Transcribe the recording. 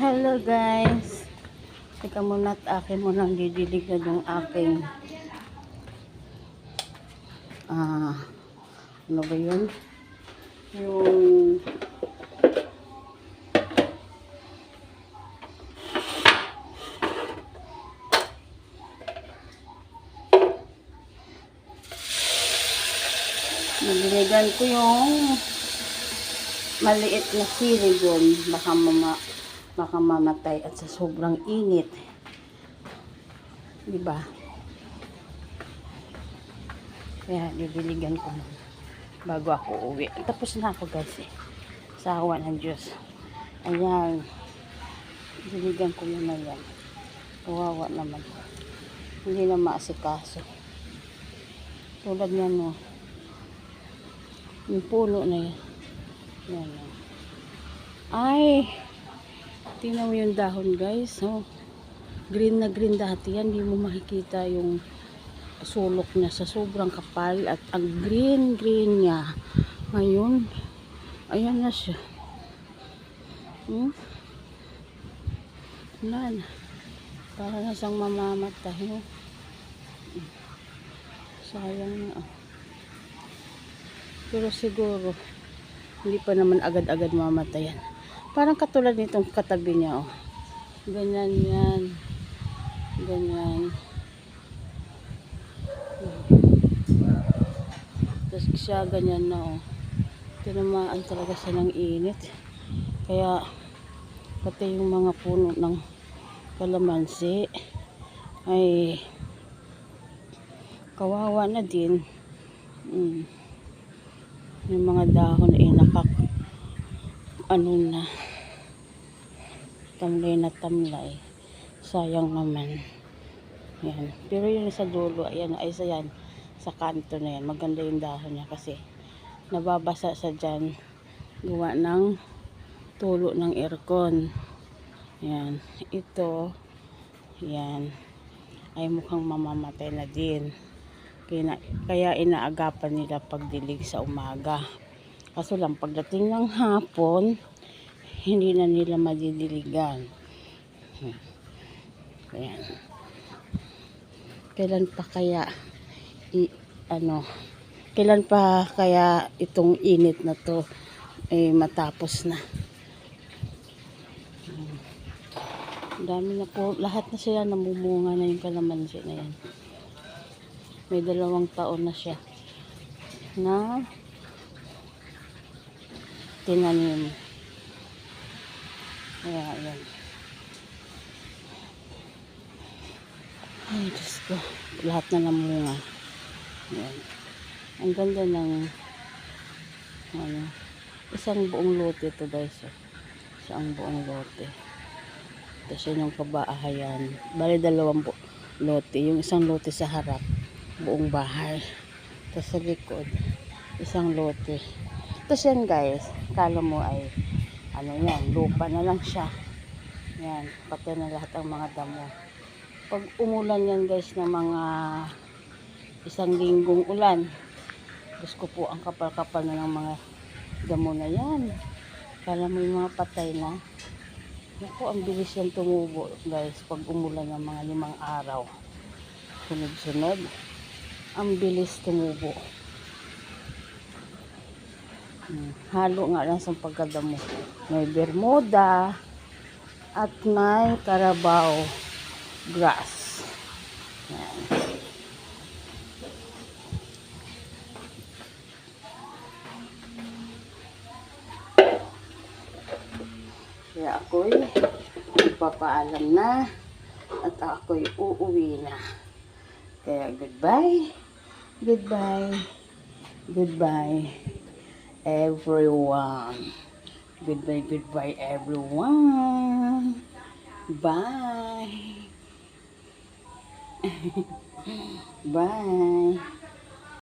Hello guys. Teka muna at akin mo nang didiligan yung aking ano ba yun? Yung nililigan ko yung maliit na siligon, baka mamatay at sa sobrang init, diba? Kaya didiligan ko muna bago ako uwi. Tapos na ako guys sa awa ng Diyos. Ayan, didiligan ko muna yan. Kawawa naman, hindi na maasikaso. Tulad niyan, no, yung puno na yan. Yan, no. Ay, tingnan mo yung dahon guys, oh. Green na green dati yan, hindi mo makikita yung sulok niya sa sobrang kapal at ang green niya. Ngayon, ayan na siya. Wala na. Para na siyang mamamatay, no? Sayang na. Pero siguro hindi pa naman agad-agad mamatayan. Parang katulad nitong katabi niya, oh. Ganyan yan. Ganyan. Tapos siya ganyan na, oh. Tinamaan talaga siya ng init. Kaya pati yung mga puno ng kalamansi ay kawawa na din. Yung mga dahon ay ano na, tamlay. Sayang naman. Yan. Pero yung sa dulo, ayan, ay sa kanto na yan. Maganda yung dahon niya kasi nababasa sa dyan. Gawa ng tulo ng aircon. Yan. Ito, yan, ay mukhang mamamatay na din. Kaya inaagapan nila pagdilig sa umaga. Kaso lang pagdating ng hapon, hindi na nila madidiligan. Ayan. Kailan pa kaya itong init na to matapos na. Dami na po, lahat na siya namumunga na yung kalamansi na yan. May 2 taon na siya na tinanim. Kaya ayan. Ay Diyos ko, lahat na namunga. Ayan. Ang ganda ng isang buong lote to guys, oh. Isang buong lote. Tapos yun yung kabaahayan. Bali 2 lote. Yung isang lote sa harap, buong bahay. Tapos sa likod, isang lote. Tapos yan guys, kala mo ay yan, lupa na lang siya. Yan, pati na lahat ang mga damo. Pag umulan yan guys ng mga 1 linggong ulan, Diyos ko po, ang kapal-kapal na ng mga damo na yan. Kala mo yung mga patay na. Naku, ang bilis yan tumubo guys pag umulan ng mga 5 araw. Sunod-sunod. Ang bilis tumubo. Halo nga lang sa pagkadamo. May Bermuda at may Carabao grass. Yan. Kaya ako'y magpapaalam na at ako'y uuwi na. Kaya goodbye everyone. Goodbye everyone. Bye. Bye.